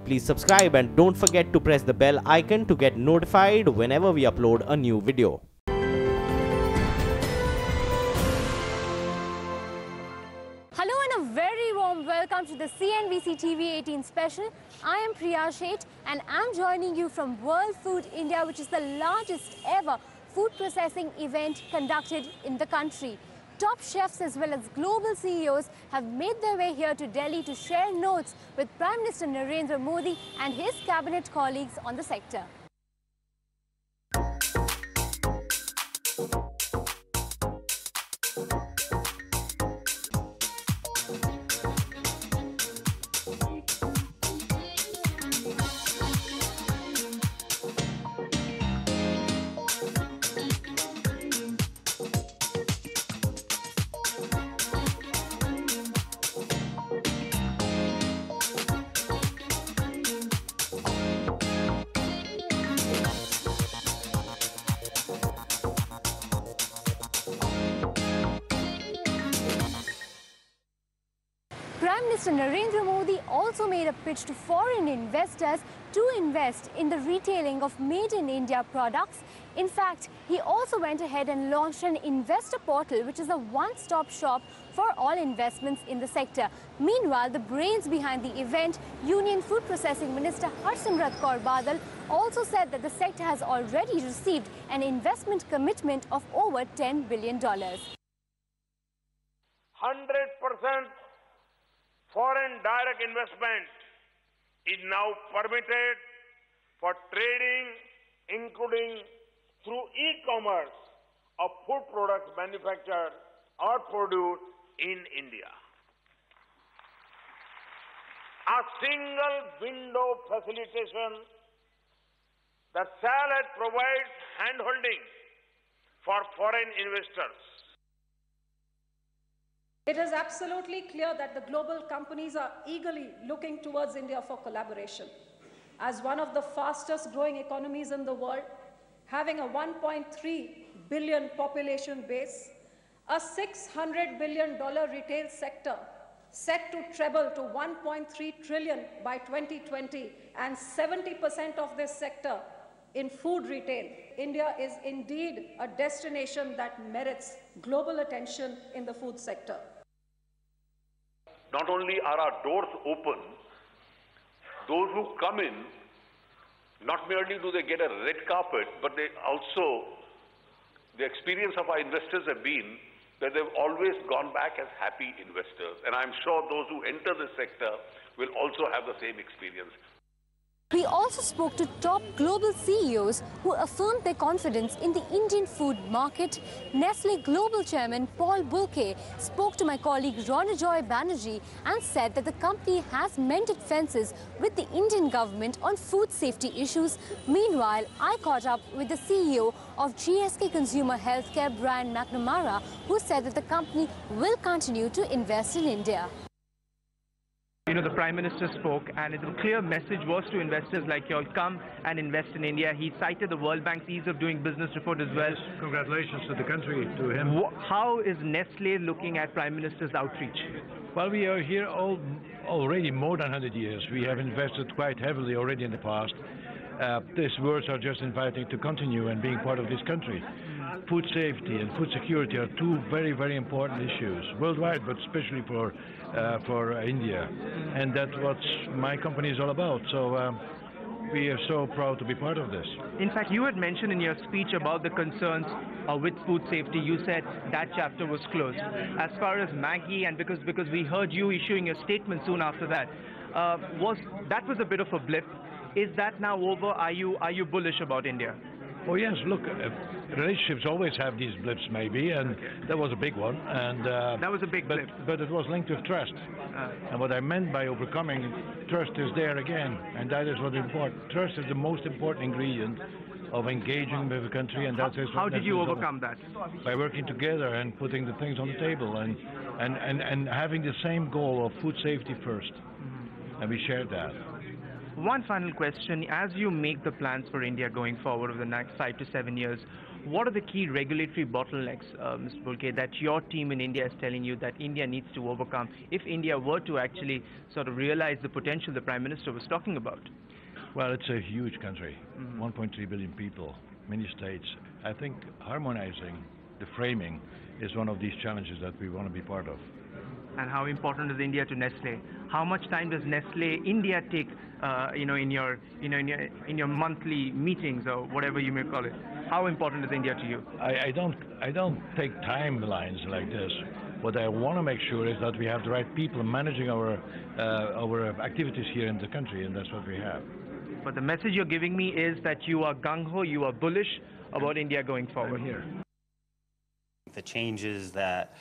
Please subscribe and don't forget to press the bell icon to get notified whenever we upload a new video. Hello and a very warm welcome to the CNBC TV18 special. I am Priya Sheth and I'm joining you from World Food India, which is the largest ever food processing event conducted in the country. Top chefs as well as global CEOs have made their way here to Delhi to share notes with Prime Minister Narendra Modi and his cabinet colleagues on the sector. Prime Minister Narendra Modi also made a pitch to foreign investors to invest in the retailing of Made in India products. In fact, he also went ahead and launched an investor portal, which is a one-stop shop for all investments in the sector. Meanwhile, the brains behind the event, Union Food Processing Minister Harsimrat Kaur Badal, also said that the sector has already received an investment commitment of over $10 billion. 100% foreign direct investment is now permitted for trading, including through e-commerce of food products manufactured or produced in India. A single window facilitation, the salad provides handholding for foreign investors. It is absolutely clear that the global companies are eagerly looking towards India for collaboration. As one of the fastest growing economies in the world, having a 1.3 billion population base, a $600 billion retail sector set to treble to 1.3 trillion by 2020, and 70% of this sector in food retail. India is indeed a destination that merits global attention in the food sector. Not only are our doors open, those who come in, not merely do they get a red carpet, but they also, the experience of our investors have been that they've always gone back as happy investors. And I'm sure those who enter the sector will also have the same experience. We also spoke to top global CEOs who affirmed their confidence in the Indian food market. Nestle Global Chairman Paul Bulke spoke to my colleague Ronojoy Banerjee and said that the company has mended fences with the Indian government on food safety issues. Meanwhile, I caught up with the CEO of GSK Consumer Healthcare, Brian McNamara, who said that the company will continue to invest in India. You know, the Prime Minister spoke, and the clear message was to investors like you all, come and invest in India. He cited the World Bank's ease of doing business report as well. Yes, congratulations to the country, to him. How is Nestle looking at Prime Minister's outreach? Well, we are here already more than 100 years. We have invested quite heavily already in the past. These words are just inviting to continue and being part of this country. Food safety and food security are two very, very important issues worldwide, but especially for India. And that's what my company is all about. So we are so proud to be part of this. In fact, you had mentioned in your speech about the concerns with food safety. You said that chapter was closed. As far as Maggi, and because we heard you issuing a statement soon after that, was a bit of a blip. Is that now over? Are you bullish about India? Oh yes, look, relationships always have these blips maybe, and that was a big one. And that was a big blip. But it was linked with trust. And what I meant by overcoming, trust is there again, and that is what's important. Trust is the most important ingredient of engaging with the country, and that is how did you overcome that? By working together and putting the things on the table, and having the same goal of food safety first. And we shared that. One final question. As you make the plans for India going forward over the next 5 to 7 years, What are the key regulatory bottlenecks, Mr. Bulke, that your team in India is telling you that India needs to overcome if India were to actually sort of realize the potential the Prime Minister was talking about? Well, it's a huge country, 1.3 billion people, many states. I think harmonizing the framing is one of these challenges that we want to be part of. And how important is India to Nestle? How much time does Nestle India take, in your monthly meetings or whatever you may call it? How important is India to you? I don't take timelines like this. What I want to make sure is that we have the right people managing our activities here in the country, and that's what we have. But the message you're giving me is that you are gung-ho, you are bullish about India going forward. Here. The changes that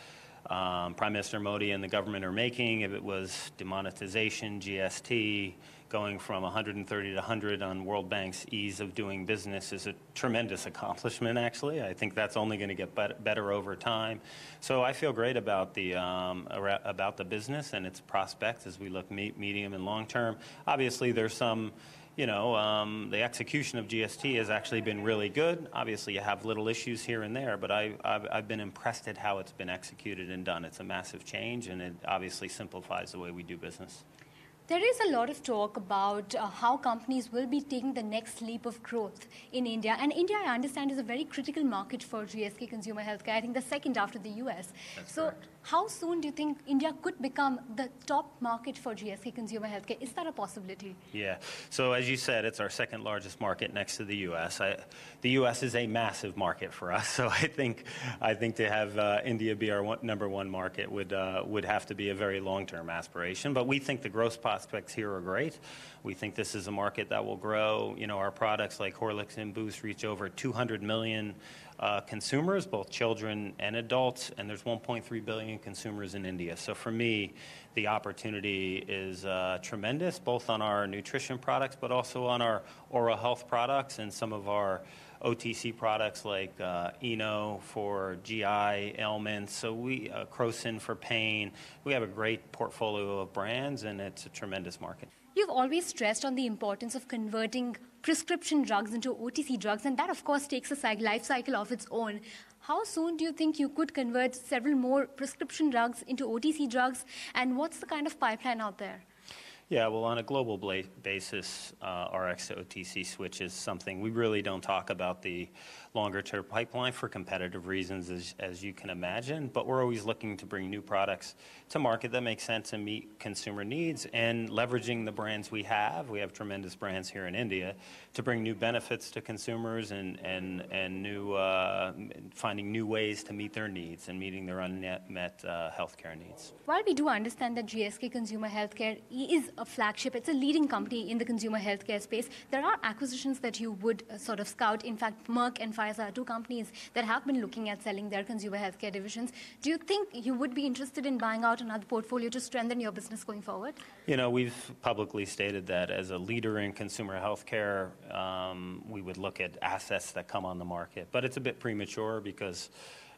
Prime Minister Modi and the government are making, if it was demonetization, GST, going from 130 to 100 on World Bank's ease of doing business is a tremendous accomplishment, actually. I think that's only going to get better over time. So I feel great about the business and its prospects as we look medium and long term. Obviously, there's some, the execution of GST has actually been really good. Obviously, you have little issues here and there, but I've been impressed at how it's been executed and done. It's a massive change, and it obviously simplifies the way we do business. There is a lot of talk about how companies will be taking the next leap of growth in India. And India, I understand, is a very critical market for GSK Consumer Healthcare, I think the second after the US. That's so correct. How soon do you think India could become the top market for GSK Consumer Healthcare? Is that a possibility? Yeah. So as you said, it's our second largest market next to the U.S. The U.S. is a massive market for us. So I think to have India be our number one market would have to be a very long-term aspiration. But we think the growth prospects here are great. We think this is a market that will grow. Our products like Horlicks and Boost reach over 200 million consumers, both children and adults, and there's 1.3 billion consumers in India. So for me, the opportunity is tremendous, both on our nutrition products, but also on our oral health products and some of our OTC products like Eno for GI ailments, so Crocin for pain. We have a great portfolio of brands, and it's a tremendous market. You've always stressed on the importance of converting prescription drugs into OTC drugs, and that, of course, takes a life cycle of its own. How soon do you think you could convert several more prescription drugs into OTC drugs, and what's the kind of pipeline out there? Yeah, well, on a global basis, RX to OTC switch is something we really don't talk about the longer-term pipeline for competitive reasons, as you can imagine. But we're always looking to bring new products to market that make sense and meet consumer needs, and leveraging the brands we have. We have tremendous brands here in India to bring new benefits to consumers and new finding new ways to meet their needs and meeting their unmet healthcare needs. While we do understand that GSK Consumer Healthcare is a flagship, it's a leading company in the consumer healthcare space, there are acquisitions that you would sort of scout. In fact, Merck and Pfizer are two companies that have been looking at selling their consumer healthcare divisions. Do you think you would be interested in buying out another portfolio to strengthen your business going forward? We've publicly stated that as a leader in consumer healthcare, we would look at assets that come on the market. But it's a bit premature because,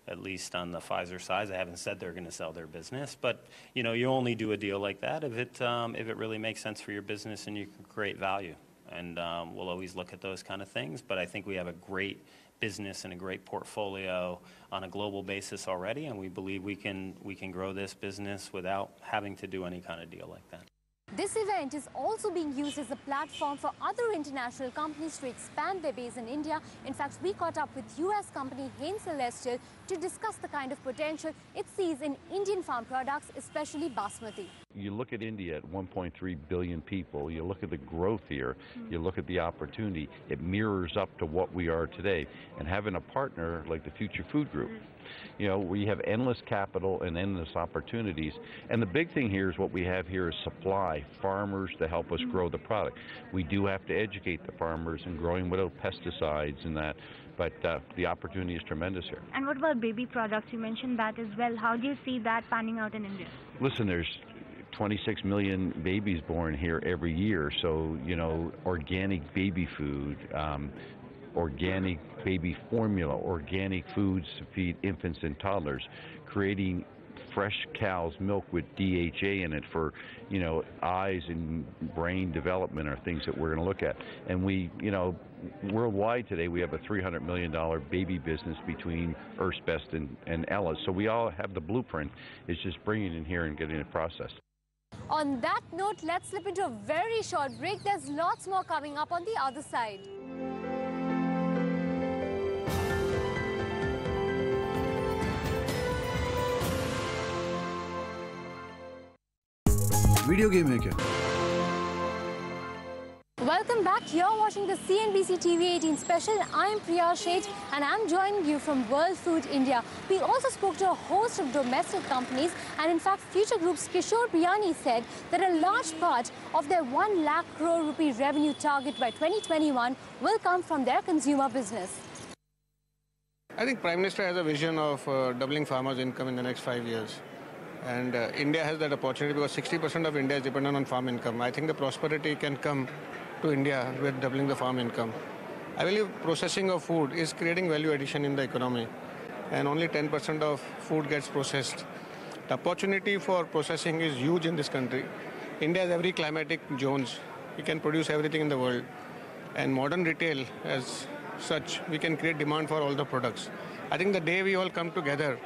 at least on the Pfizer side, they haven't said they're going to sell their business. But you only do a deal like that if it really makes sense for your business and you can create value. And we'll always look at those kind of things. But I think we have a great business and a great portfolio on a global basis already, and we believe we can grow this business without having to do any kind of deal like that. This event is also being used as a platform for other international companies to expand their base in India. In fact, we caught up with US company Nestle to discuss the kind of potential it sees in Indian farm products, especially basmati. You look at India at 1.3 billion people, you look at the growth here, you look at the opportunity, it mirrors up to what we are today. And having a partner like the Future Food Group, we have endless capital and endless opportunities. And the big thing here is what we have here is supply, farmers to help us grow the product. We do have to educate the farmers in growing without pesticides and that, but the opportunity is tremendous here. And what about baby products? You mentioned that as well. How do you see that panning out in India? Listen, there's 26 million babies born here every year, so, organic baby food, organic baby formula, organic foods to feed infants and toddlers, creating fresh cow's milk with DHA in it for, you know, eyes and brain development are things that we're going to look at. And we, you know, worldwide today we have a $300 million baby business between Earth's Best and Ella's. So we all have the blueprint. It's just bringing it in here and getting it processed. On that note, let's slip into a very short break. There's lots more coming up on the other side. Video game है क्या? Welcome back. You're watching the CNBC TV18 special. I'm Priya Sheth and I'm joining you from World Food India. We also spoke to a host of domestic companies, and in fact Future Group's Kishore Biyani said that a large part of their 1 lakh crore rupee revenue target by 2021 will come from their consumer business. I think Prime Minister has a vision of doubling farmers' income in the next 5 years. And India has that opportunity because 60% of India is dependent on farm income. I think the prosperity can come to India with doubling the farm income. I believe processing of food is creating value addition in the economy, and only 10% of food gets processed. The opportunity for processing is huge in this country. India has every climatic zones. We can produce everything in the world. And modern retail as such, we can create demand for all the products. I think the day we all come together,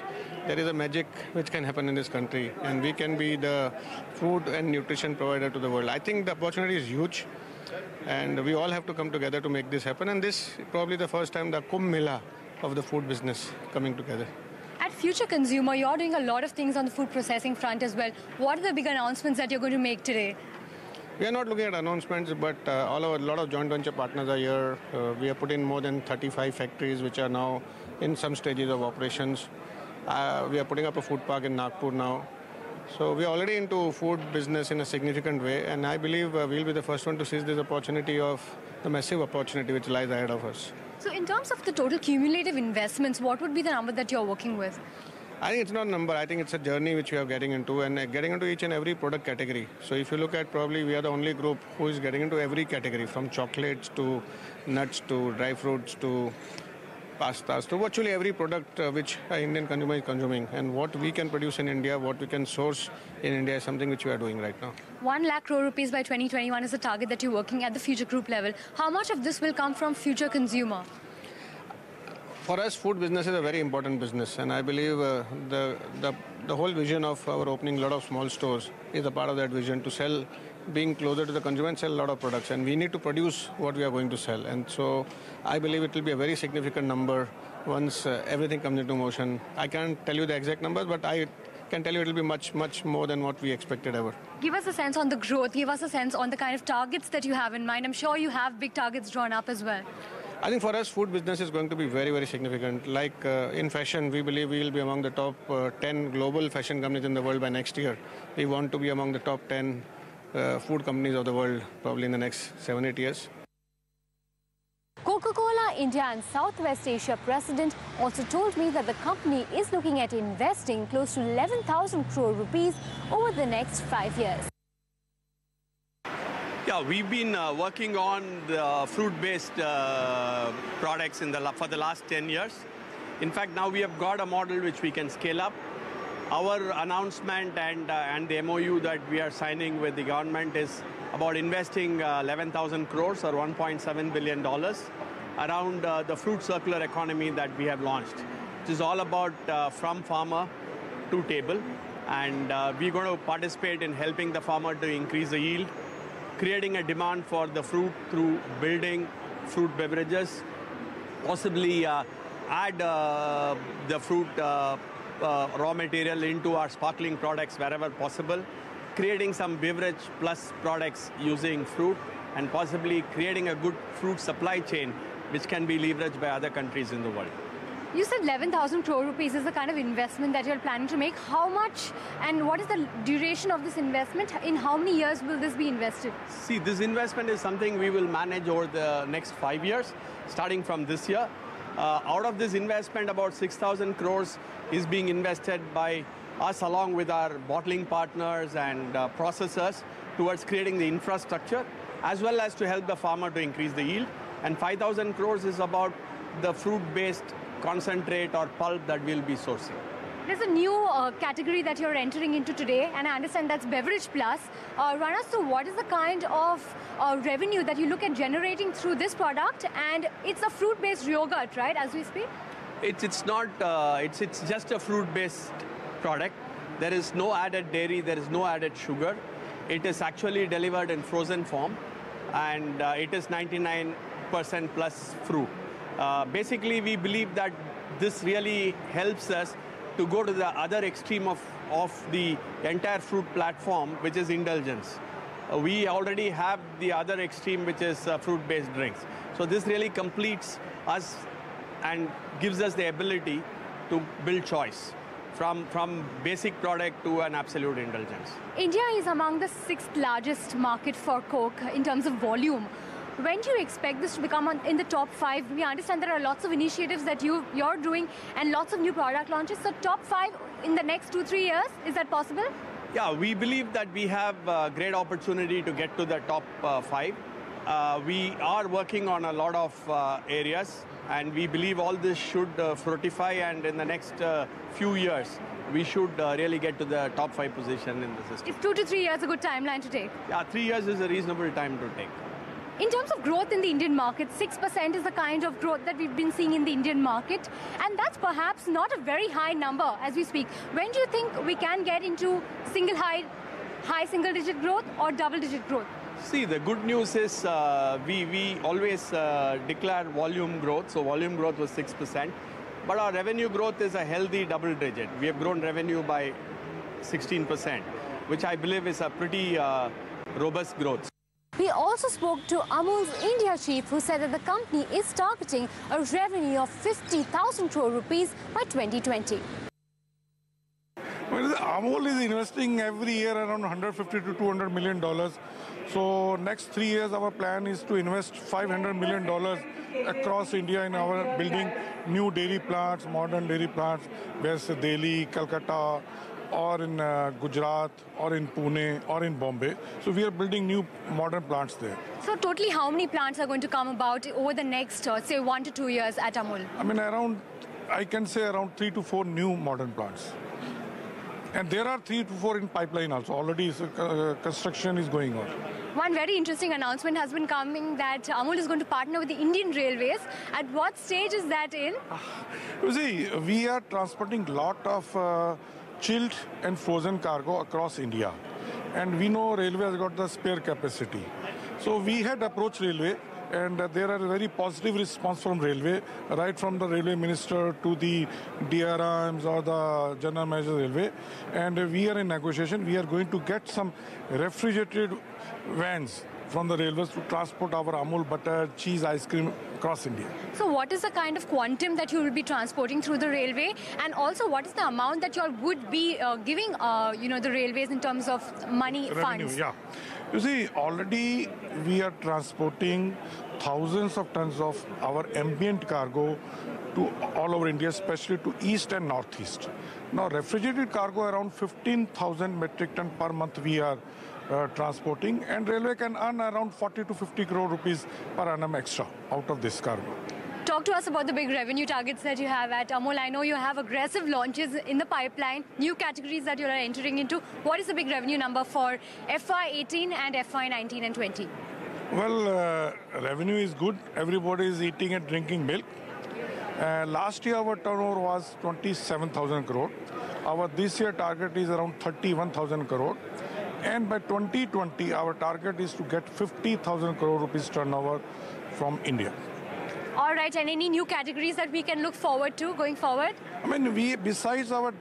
there is a magic which can happen in this country, and we can be the food and nutrition provider to the world. I think the opportunity is huge, and we all have to come together to make this happen. And this is probably the first time the Kumbh Mela of the food business coming together. At Future Consumer, you're doing a lot of things on the food processing front as well. What are the big announcements that you're going to make today? We are not looking at announcements, but a lot of joint venture partners are here. We have put in more than 35 factories which are now in some stages of operations. We are putting up a food park in Nagpur now. So we are already into food business in a significant way, and I believe we'll be the first one to seize this opportunity of the massive opportunity which lies ahead of us. So in terms of the total cumulative investments, what would be the number that you're working with? I think it's not a number. I think it's a journey which we are getting into, and getting into each and every product category. So if you look at, probably we are the only group who is getting into every category, from chocolates to nuts to dry fruits to pastas, to virtually every product which an Indian consumer is consuming. And what we can produce in India, what we can source in India is something which we are doing right now. 1 lakh crore rupees by 2021 is the target that you're working at the Future Group level. How much of this will come from Future Consumer? For us, food business is a very important business, and I believe the whole vision of our opening a lot of small stores is a part of that vision, to sell, being closer to the consumer and sell a lot of products. And we need to produce what we are going to sell. And so I believe it will be a very significant number once everything comes into motion. I can't tell you the exact numbers, but I can tell you it will be much, much more than what we expected ever. Give us a sense on the growth. Give us a sense on the kind of targets that you have in mind. I'm sure you have big targets drawn up as well. I think for us, food business is going to be very, very significant. Like in fashion, we believe we will be among the top 10 global fashion companies in the world by next year. We want to be among the top 10 food companies of the world probably in the next 7-8 years. Coca-Cola India and Southwest Asia president also told me that the company is looking at investing close to 11,000 crore rupees over the next 5 years. Yeah, we've been working on the fruit-based products for the last 10 years. In fact, now we have got a model which we can scale up. Our announcement and the MOU that we are signing with the government is about investing 11,000 crores or $1.7 billion around the fruit circular economy that we have launched. It is all about from farmer to table, and we're going to participate in helping the farmer to increase the yield, creating a demand for the fruit through building fruit beverages, possibly add the fruit raw material into our sparkling products wherever possible, creating some beverage plus products using fruit, and possibly creating a good fruit supply chain which can be leveraged by other countries in the world. You said 11,000 crore rupees is the kind of investment that you're planning to make. How much and what is the duration of this investment? In how many years will this be invested? See, this investment is something we will manage over the next 5 years, starting from this year. Out of this investment, about 6,000 crores is being invested by us along with our bottling partners and processors towards creating the infrastructure, as well as to help the farmer to increase the yield. And 5,000 crores is about the fruit-based concentrate or pulp that we'll be sourcing. There's a new category that you're entering into today, and I understand that's Beverage Plus. Run us through what is the kind of revenue that you look at generating through this product, and it's a fruit-based yogurt, right, as we speak? It's not, it's just a fruit-based product. There is no added dairy, there is no added sugar. It is actually delivered in frozen form, and it is 99% plus fruit. Basically, we believe that this really helps us to go to the other extreme of the entire fruit platform, which is indulgence. We already have the other extreme, which is fruit-based drinks. So this really completes us and gives us the ability to build choice from basic product to an absolute indulgence. India is among the 6th largest market for Coke in terms of volume. When do you expect this to become in the top 5? We understand there are lots of initiatives that you're doing and lots of new product launches. So top 5 in the next 2-3 years, is that possible? Yeah, we believe that we have a great opportunity to get to the top 5. We are working on a lot of areas, and we believe all this should fructify, and in the next few years, we should really get to the top 5 position in the system. Is 2 to 3 years a good timeline to take? Yeah, 3 years is a reasonable time to take. In terms of growth in the Indian market, 6% is the kind of growth that we've been seeing in the Indian market, and that's perhaps not a very high number as we speak. When do you think we can get into high single-digit growth or double-digit growth? See, the good news is we always declare volume growth, so volume growth was 6%, but our revenue growth is a healthy double-digit. We have grown revenue by 16%, which I believe is a pretty robust growth. We also spoke to Amul's India chief, who said that the company is targeting a revenue of 50,000 crore rupees by 2020. Well, Amul is investing every year around $150 to $200 million. So next 3 years, our plan is to invest $500 million across India in our building new dairy plants, modern dairy plants, whether Delhi, Calcutta, or in Gujarat, or in Pune, or in Bombay. So we are building new modern plants there. So totally how many plants are going to come about over the next, say, 1 to 2 years at Amul? I mean, I can say around 3 to 4 new modern plants. And there are 3 to 4 in pipeline also. Already construction is going on. One very interesting announcement has been coming that Amul is going to partner with the Indian Railways. At what stage is that in? You see, we are transporting a lot of chilled and frozen cargo across India. And we know Railway has got the spare capacity. So we had approached Railway, and there are a very positive response from Railway, right from the Railway Minister to the DRMs or the General Manager Railway. And we are in negotiation. We are going to get some refrigerated vans from the railways to transport our Amul butter, cheese, ice cream across India. So what is the kind of quantum that you will be transporting through the railway? And also what is the amount that you all would be giving the railways in terms of money, revenue, funds? Yeah. You see, already we are transporting thousands of tons of our ambient cargo to all over India, especially to east and northeast. Now, refrigerated cargo around 15,000 metric ton per month we are transporting, and railway can earn around 40 to 50 crore rupees per annum extra out of this cargo. Talk to us about the big revenue targets that you have at Amul. I know you have aggressive launches in the pipeline, new categories that you are entering into. What is the big revenue number for FY18 and FY19 and 20? Well, revenue is good. Everybody is eating and drinking milk. Last year our turnover was 27,000 crore. Our this year target is around 31,000 crore. And by 2020, our target is to get 50,000 crore rupees turnover from India. All right, and any new categories that we can look forward to going forward? I mean, besides our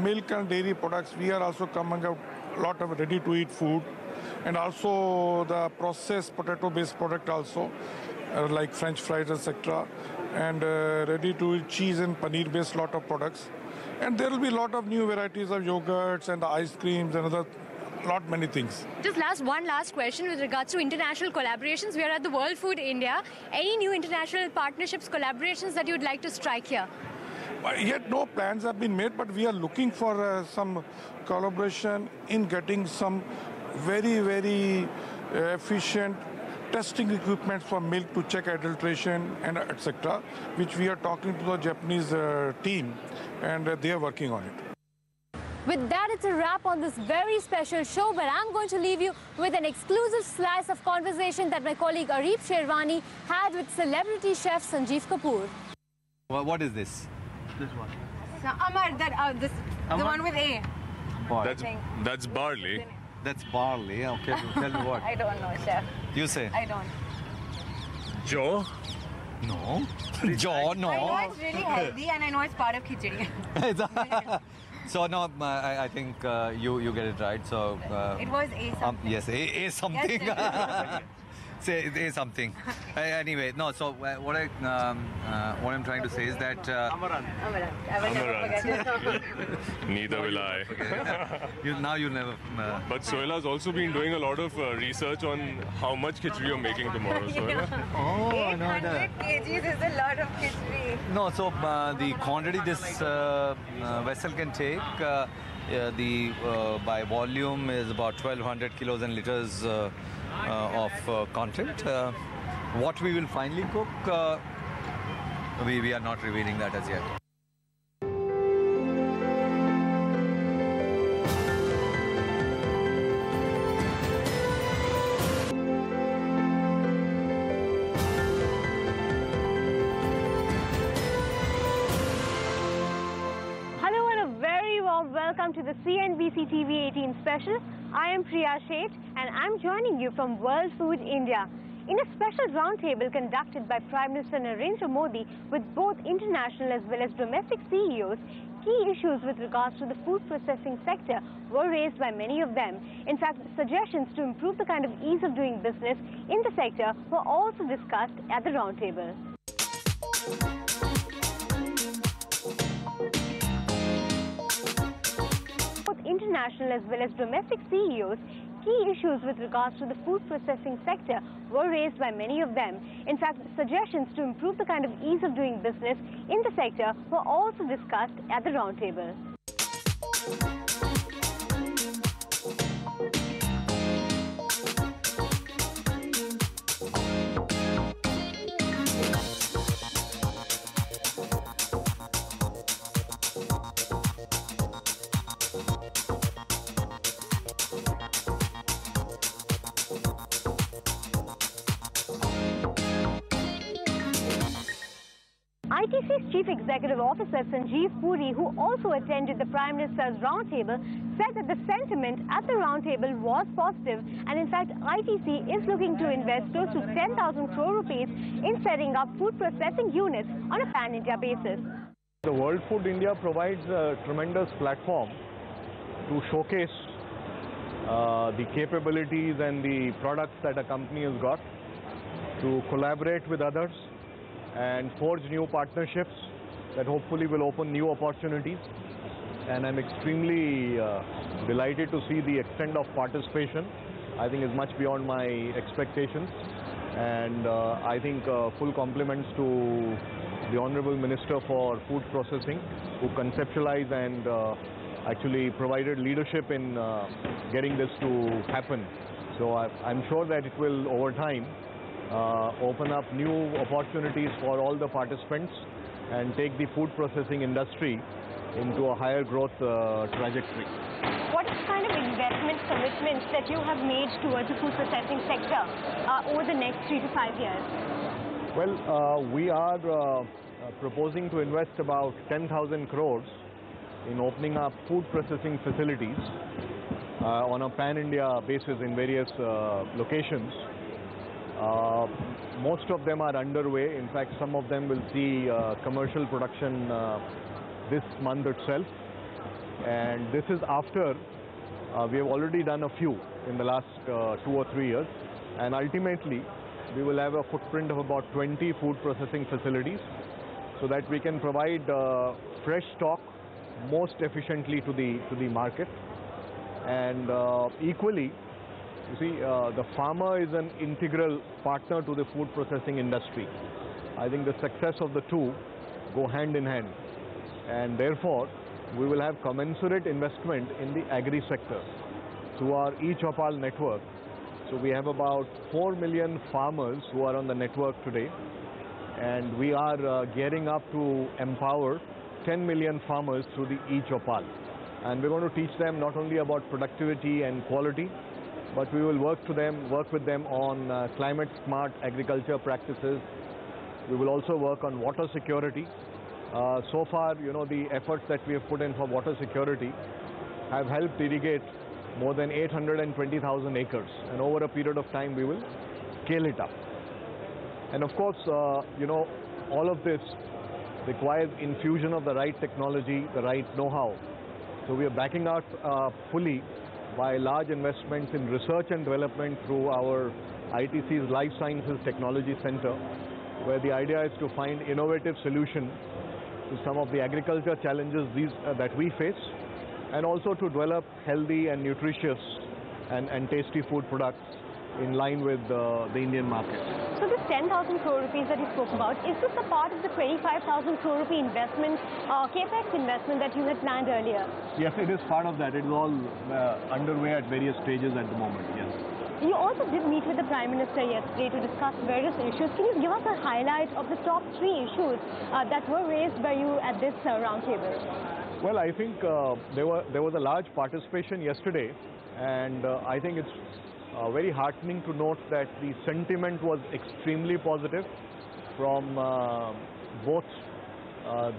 milk and dairy products, we are also coming out a lot of ready-to-eat food, and also the processed potato-based product also, like French fries, etc., and ready-to-eat cheese and paneer-based lot of products. And there will be a lot of new varieties of yogurts and ice creams and other many things. Just one last question with regards to international collaborations. We are at the World Food India. Any new international partnerships, collaborations that you would like to strike here? Yet no plans have been made, but we are looking for some collaboration in getting some very, very efficient testing equipment for milk to check adulteration and etc., which we are talking to the Japanese team, and they are working on it. With that, it's a wrap on this very special show, but I'm going to leave you with an exclusive slice of conversation that my colleague Arif Sherwani had with celebrity chef Sanjeev Kapoor. What is this? This one. So, Amar, the one with A. That's barley. That's barley. Okay, tell me what. I don't know, chef. You say. I don't. Joe? No. Joe, no. I know it's really healthy and I know it's part of khichdi. So no, I think you get it right. So it was A something. Yes, A something. Yes, say A something. Anyway, no. So what I'm trying to say is that Amaranth. I will never forget it. Neither will I. Now you'll never. But Sohela's also been doing a lot of research on how much khichdi you're making tomorrow. Sohela. Oh, 800 kgs is a lot of khichdi. No, so the quantity this vessel can take, by volume is about 1200 kilos and liters of content. What we will finally cook, we are not revealing that as yet. Welcome to the CNBC TV18 special. I am Priya Sheth and I'm joining you from World Food India. In a special roundtable conducted by Prime Minister Narendra Modi with both international as well as domestic CEOs, key issues with regards to the food processing sector were raised by many of them. In fact, suggestions to improve the kind of ease of doing business in the sector were also discussed at the roundtable. International as well as domestic CEOs, key issues with regards to the food processing sector were raised by many of them. In fact, suggestions to improve the kind of ease of doing business in the sector were also discussed at the roundtable. ITC's Chief Executive Officer Sanjeev Puri, who also attended the Prime Minister's roundtable, said that the sentiment at the roundtable was positive and in fact ITC is looking to invest close to 10,000 crore rupees in setting up food processing units on a pan-India basis. The World Food India provides a tremendous platform to showcase the capabilities and the products that a company has got, to collaborate with others and forge new partnerships that hopefully will open new opportunities. And I'm extremely delighted to see the extent of participation. I think is much beyond my expectations. And I think full compliments to the Honorable Minister for Food Processing, who conceptualized and actually provided leadership in getting this to happen. So I'm sure that it will, over time, open up new opportunities for all the participants and take the food processing industry into a higher growth trajectory. What is the kind of investment commitments that you have made towards the food processing sector over the next 3 to 5 years? Well, we are proposing to invest about 10,000 crores in opening up food processing facilities on a pan-India basis in various locations. Most of them are underway. In fact, some of them will see commercial production this month itself. And this is after we have already done a few in the last 2 or 3 years. And ultimately, we will have a footprint of about 20 food processing facilities so that we can provide fresh stock most efficiently to the market. And equally, you see, the farmer is an integral partner to the food processing industry. I think the success of the two go hand in hand. And therefore, we will have commensurate investment in the agri sector through our eChopal network. So we have about 4 million farmers who are on the network today. And we are gearing up to empower 10 million farmers through the eChopal. And we're going to teach them not only about productivity and quality, but we will work with them on climate smart agriculture practices. We will also work on water security. So far, the efforts that we have put in for water security have helped irrigate more than 820,000 acres. And over a period of time, we will scale it up. And of course, all of this requires infusion of the right technology, the right know-how. So we are backing out fully by large investments in research and development through our ITC's Life Sciences Technology Center, where the idea is to find innovative solutions to some of the agriculture challenges that we face, and also to develop healthy and nutritious and tasty food products in line with the Indian market. So this 10,000 crore rupees that you spoke about, is this a part of the 25,000 crore rupee investment, capex investment that you had planned earlier? Yes, it is part of that. It is all underway at various stages at the moment, yes. You also did meet with the Prime Minister yesterday to discuss various issues. Can you give us a highlight of the top 3 issues that were raised by you at this roundtable? Well, I think there was a large participation yesterday, and I think it's very heartening to note that the sentiment was extremely positive from both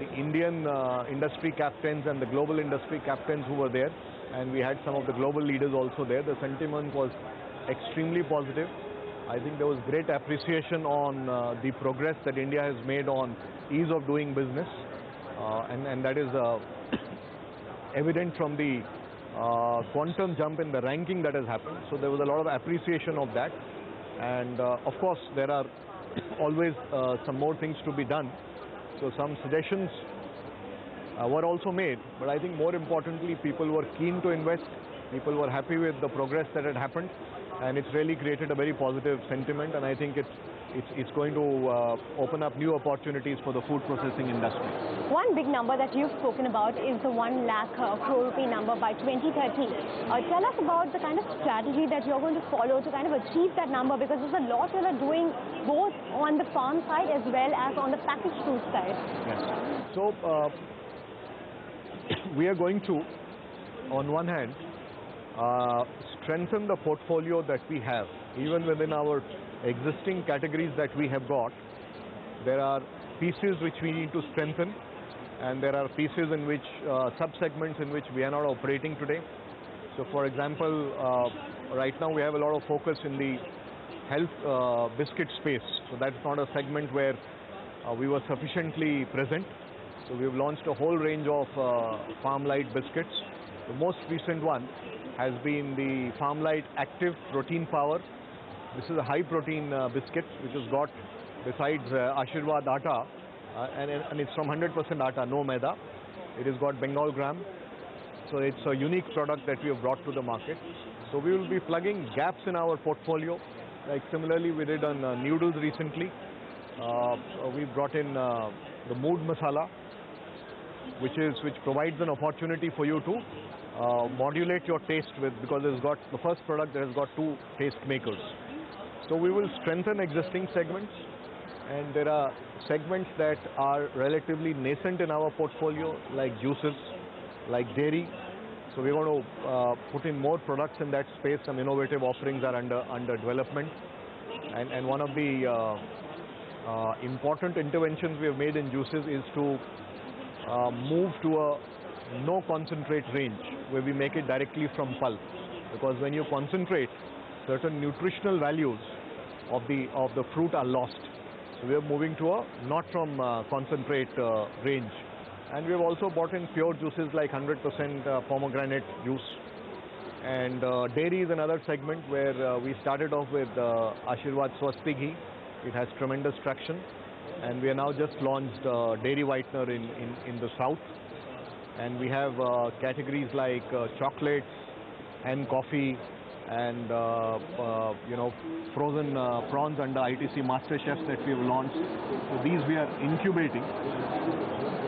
the Indian industry captains and the global industry captains who were there, and we had some of the global leaders also there. The sentiment was extremely positive. I think there was great appreciation on the progress that India has made on ease of doing business, and that is evident from the quantum jump in the ranking that has happened. So there was a lot of appreciation of that, and of course there are always some more things to be done. So some suggestions were also made, but I think more importantly people were keen to invest, people were happy with the progress that had happened, and it's really created a very positive sentiment, and I think it's going to open up new opportunities for the food processing industry. One big number that you've spoken about is the 1 lakh crore rupee number by 2030. Tell us about the kind of strategy that you're going to follow to kind of achieve that number, because there's a lot you are doing both on the farm side as well as on the packaged food side. Yes. So we are going to, on one hand, strengthen the portfolio that we have. Even within our existing categories that we have got, there are pieces which we need to strengthen, and there are pieces in which, sub-segments in which we are not operating today. So for example, right now we have a lot of focus in the health biscuit space. So that's not a segment where we were sufficiently present. So we've launched a whole range of Farmlight biscuits. The most recent one has been the Farmlight Active Protein Power. This is a high protein biscuit which has got, besides Ashirwad atta, and it's from 100% atta, no maida. It has got Bengal gram. So it's a unique product that we have brought to the market. So we will be plugging gaps in our portfolio. Like similarly we did on noodles recently. We brought in the mood masala, which provides an opportunity for you to modulate your taste with, because it's got the first product that has got 2 taste makers. So we will strengthen existing segments, and there are segments that are relatively nascent in our portfolio, like juices, like dairy. So we're going to put in more products in that space. Some innovative offerings are under development, and one of the important interventions we have made in juices is to move to a no concentrate range, where we make it directly from pulp, because when you concentrate, certain nutritional values of the fruit are lost. So we are moving to a not from concentrate range, and we have also bought in pure juices like 100% pomegranate juice. And dairy is another segment where we started off with Ashirwad Swasti Ghee. It has tremendous traction, and we are now just launched dairy whitener in the south. And we have categories like chocolates and coffee, and frozen prawns under ITC Master Chefs that we have launched. So these we are incubating.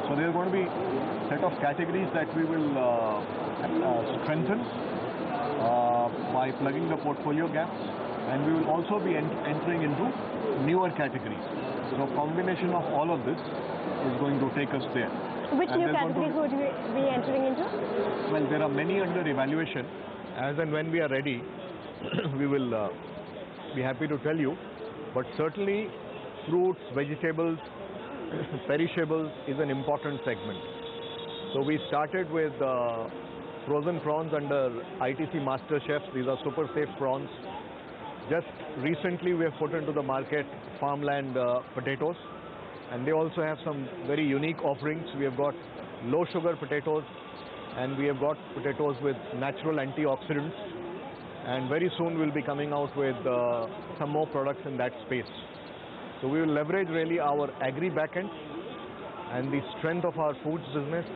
So there are going to be a set of categories that we will strengthen by plugging the portfolio gaps, and we will also be entering into newer categories. So combination of all of this is going to take us there. Which new categories would you be entering into? Well, there are many under evaluation. As and when we are ready, we will be happy to tell you. But certainly, fruits, vegetables, perishables is an important segment. So we started with frozen prawns under ITC Master Chefs. These are super safe prawns. Just recently we have put into the market farmland potatoes, and they also have some very unique offerings. We have got low sugar potatoes, and we have got potatoes with natural antioxidants, and very soon we'll be coming out with some more products in that space. So we will leverage really our agri backend and the strength of our foods business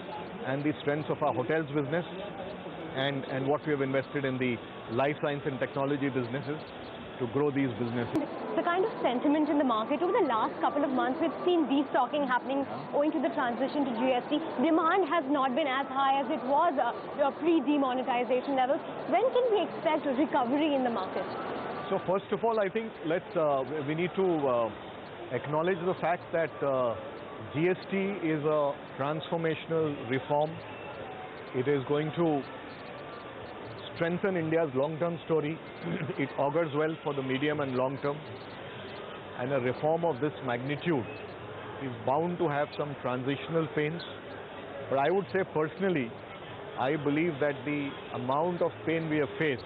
and the strengths of our hotels business and what we have invested in the life science and technology businesses to grow these businesses. The kind of sentiment in the market over the last couple of months, we've seen destocking happening owing to the transition to GST. Demand has not been as high as it was pre-demonetization levels. When can we expect a recovery in the market? So first of all, I think we need to acknowledge the fact that GST is a transformational reform. It is going to strengthen India's long-term story. It augurs well for the medium and long term. And a reform of this magnitude is bound to have some transitional pains. But I would say personally, I believe that the amount of pain we have faced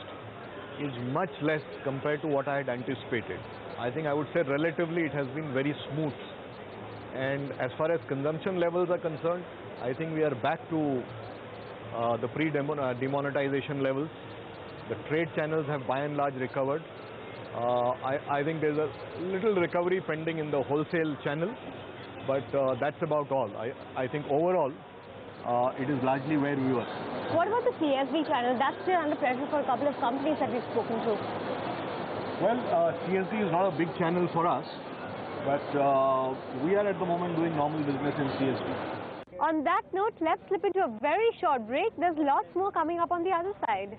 is much less compared to what I had anticipated. I think I would say relatively it has been very smooth. And as far as consumption levels are concerned, I think we are back to the pre-demonetization levels. The trade channels have by and large recovered. I think there's a little recovery pending in the wholesale channel, but that's about all. I think overall, it is largely where we were. What about the CSD channel? That's still under pressure for a couple of companies that we've spoken to. Well, CSD is not a big channel for us, but we are at the moment doing normal business in CSD. On that note, let's slip into a very short break. There's lots more coming up on the other side.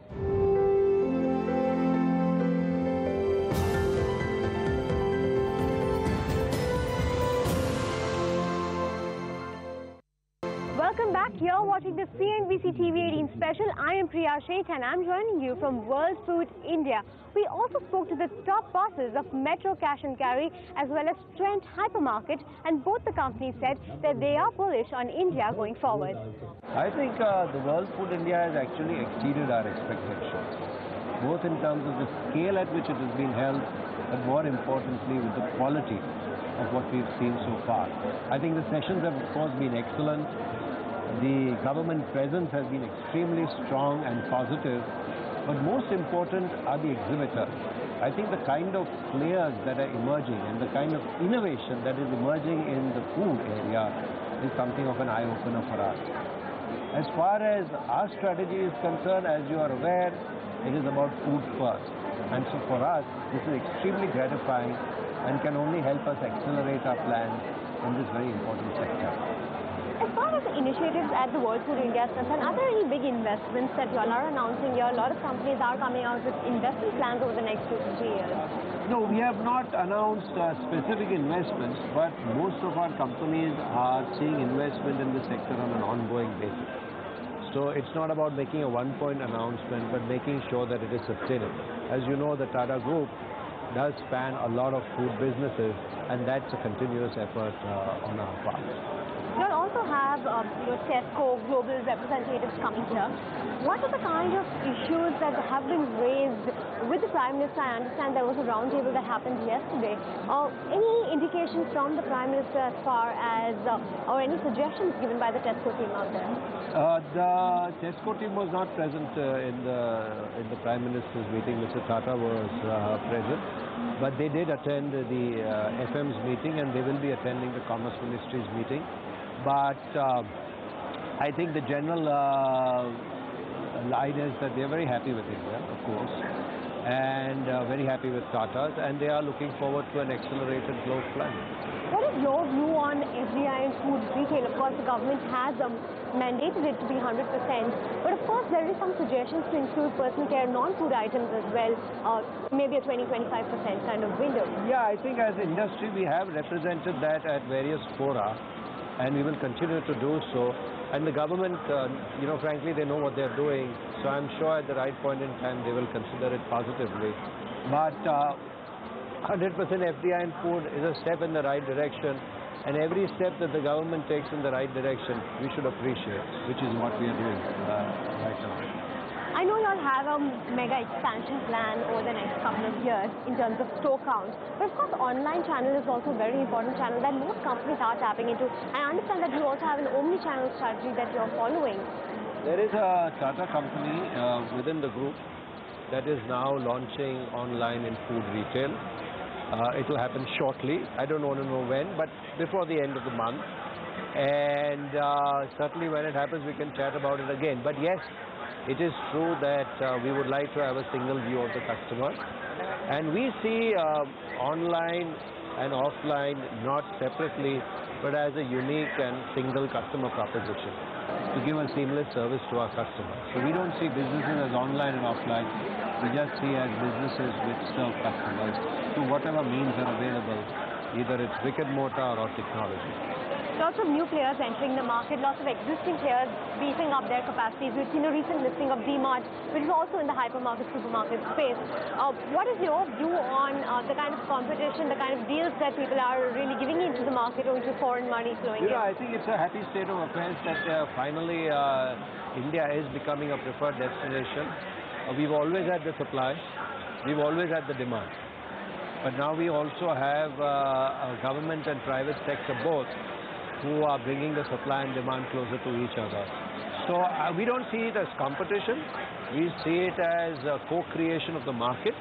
Welcome back. You're watching the CNBC TV18 special. I am Priya Sheth and I'm joining you from World Food India. We also spoke to the top bosses of Metro Cash and Carry as well as Trent Hypermarket, and both the companies said that they are bullish on India going forward. I think the World Food India has actually exceeded our expectations, both in terms of the scale at which it has been held, but more importantly with the quality of what we've seen so far. I think the sessions have of course been excellent. The government presence has been extremely strong and positive, but most important are the exhibitors. I think the kind of players that are emerging and the kind of innovation that is emerging in the food area is something of an eye-opener for us. As far as our strategy is concerned, as you are aware, it is about food first. And so for us, this is extremely gratifying and can only help us accelerate our plans in this very important sector. As far as the initiatives at the World Food India is concerned, are there any big investments that you all are announcing here? A lot of companies are coming out with investment plans over the next 2 to 3 years. No, we have not announced specific investments, but most of our companies are seeing investment in the sector on an ongoing basis. So it's not about making a one-point announcement, but making sure that it is sustainable. As you know, the Tata Group does span a lot of food businesses, and that's a continuous effort on our part. You'll also have Tesco global representatives coming here. What are the kind of issues that have been raised with the Prime Minister? I understand there was a roundtable that happened yesterday. Any indications from the Prime Minister as far as, or any suggestions given by the Tesco team out there? The Tesco team was not present in the Prime Minister's meeting. Mr. Tata was present, but they did attend the FM's meeting, and they will be attending the Commerce Ministry's meeting. But I think the general line is that they're very happy with India, of course, and very happy with Tata's, and they are looking forward to an accelerated growth plan. What is your view on FDI and food retail? Of course, the government has mandated it to be 100%, but of course there is some suggestions to include personal care, non-food items as well, maybe a 20-25% kind of window. Yeah, I think as industry we have represented that at various fora, and we will continue to do so. And the government, frankly, they know what they're doing, so I'm sure at the right point in time they will consider it positively. But 100% FDI in food is a step in the right direction, and every step that the government takes in the right direction, we should appreciate, which is what we are doing right now. I know you all have a mega expansion plan over the next couple of years in terms of store count, but of course online channel is also a very important channel that most companies are tapping into. I understand that you also have an omni-channel strategy that you're following. There is a Tata company within the group that is now launching online in food retail. It will happen shortly. I don't want to know when, but before the end of the month. And certainly when it happens, we can chat about it again. But yes, it is true that we would like to have a single view of the customer. And we see online and offline not separately, but as a unique and single customer proposition to give a seamless service to our customers. So we don't see businesses as online and offline. We just see as businesses which serve customers through whatever means are available, either it's brick and mortar or technology. Lots of new players entering the market, lots of existing players beefing up their capacities. We've seen a recent listing of D-Mart, which is also in the hypermarket, supermarket space. What is your view on the kind of competition, the kind of deals that people are really giving into the market or into foreign money flowing in? I think it's a happy state of affairs that finally India is becoming a preferred destination. We've always had the supply, we've always had the demand. But now we also have a government and private sector both who are bringing the supply and demand closer to each other. So we don't see it as competition. We see it as a co-creation of the market,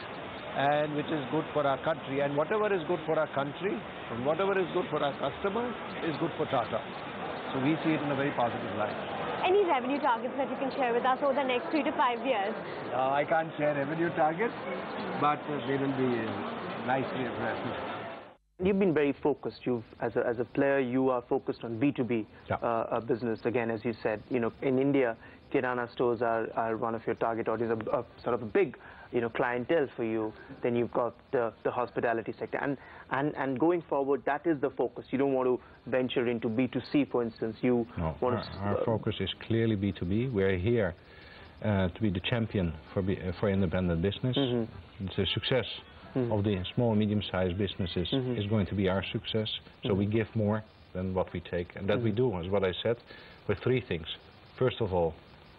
and which is good for our country. And whatever is good for our country and whatever is good for our customers is good for Tata. So we see it in a very positive light. Any revenue targets that you can share with us over the next 3 to 5 years? I can't share revenue targets, but they will be nicely aggressive. You've been very focused. As a player, you are focused on B2B business. Again, as you said, in India, Kirana stores are one of your target audience, sort of a big, clientele for you. Then you've got the hospitality sector, and going forward, that is the focus. You don't want to venture into B2C, for instance. Our focus is clearly B2B. We're here to be the champion for independent business. It's a success of the small and medium-sized businesses is going to be our success. So we give more than what we take, and that we do, is what I said, with 3 things. First of all,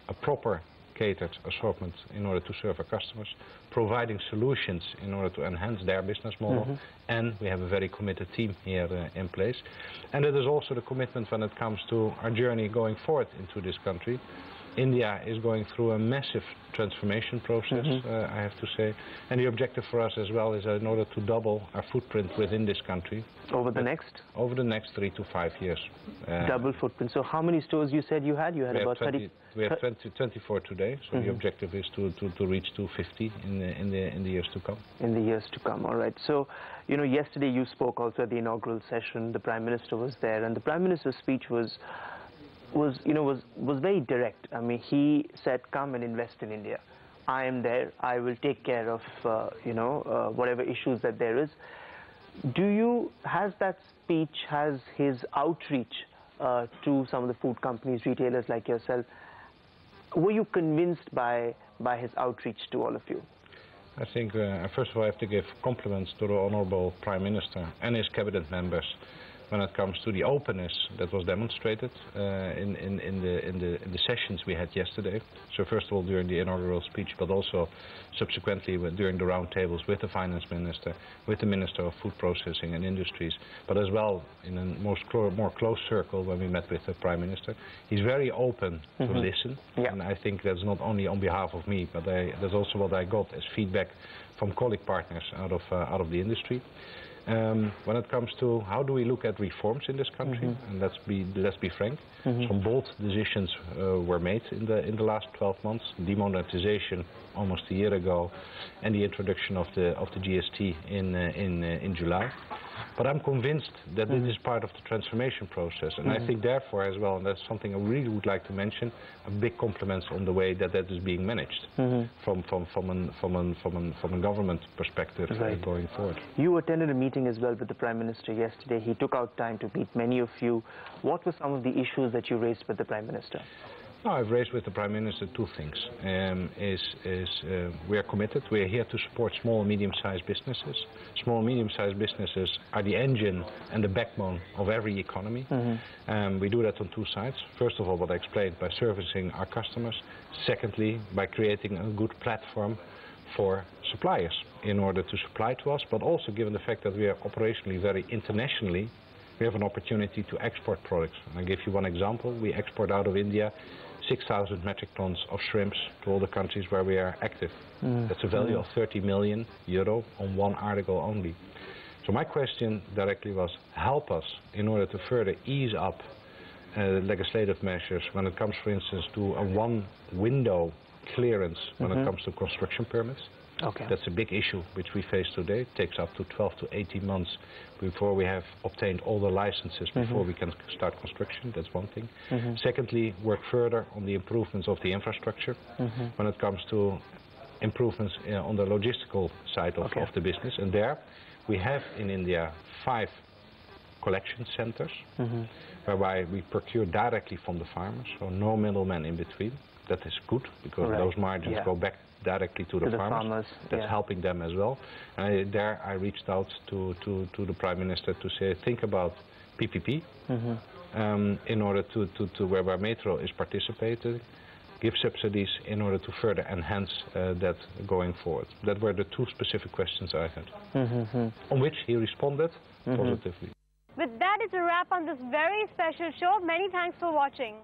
a proper catered assortment in order to serve our customers, providing solutions in order to enhance their business model, and we have a very committed team here in place. And it is also the commitment when it comes to our journey going forward into this country. India is going through a massive transformation process, I have to say, and the objective for us as well is in order to double our footprint within this country. Over the next? Over the next 3 to 5 years. Double footprint. So how many stores you said you had? You had about 30? We have 24 today, so the objective is to reach to 50 in the years to come. In the years to come, all right. So, yesterday you spoke also at the inaugural session. The Prime Minister was there, and the Prime Minister's speech was very direct. I mean, he said, come and invest in India. I am there. I will take care of, whatever issues that there is. Has that speech, has his outreach to some of the food companies, retailers like yourself, were you convinced by his outreach to all of you? I think, first of all, I have to give compliments to the Honourable Prime Minister and his cabinet members when it comes to the openness that was demonstrated in the sessions we had yesterday. So first of all during the inaugural speech, but also subsequently during the roundtables with the Finance Minister, with the Minister of Food Processing and Industries, but as well in a more close circle when we met with the Prime Minister. He's very open to listen, and I think that's not only on behalf of me, but that's also what I got as feedback from colleague partners out of the industry. When it comes to how do we look at reforms in this country, and let's be frank, some bold decisions were made in the last 12 months. Demonetization almost a year ago, and the introduction of the GST in July. But I'm convinced that this is part of the transformation process, and I think therefore as well, and that's something I really would like to mention, a big compliments on the way that is being managed from a government perspective going forward. You attended a meeting as well with the Prime Minister yesterday. He took out time to meet many of you. What were some of the issues that you raised with the Prime Minister? No, I've raised with the Prime Minister two things. We are committed. We are here to support small and medium-sized businesses. Small and medium-sized businesses are the engine and the backbone of every economy. We do that on two sides. First of all, what I explained, by servicing our customers. Secondly, by creating a good platform for suppliers in order to supply to us, but also given the fact that we are operationally very internationally, we have an opportunity to export products. I'll give you one example. We export out of India 6,000 metric tons of shrimps to all the countries where we are active. That's a value of 30 million euro on one article only. So my question directly was, help us in order to further ease up legislative measures when it comes, for instance, to a one-window clearance when it comes to construction permits. That's a big issue which we face today. It takes up to 12 to 18 months before we have obtained all the licenses before we can start construction. That's one thing. Secondly, work further on the improvements of the infrastructure when it comes to improvements on the logistical side of the business. And there we have in India 5 collection centers whereby we procure directly from the farmers, so no middleman in between. That is good because those margins go back directly to the farmers. That's helping them as well. There I reached out to the Prime Minister to say, think about PPP in order to whereby Metro is participating, give subsidies in order to further enhance that going forward. That were the two specific questions I had, on which he responded positively. With that, it's a wrap on this very special show. Many thanks for watching.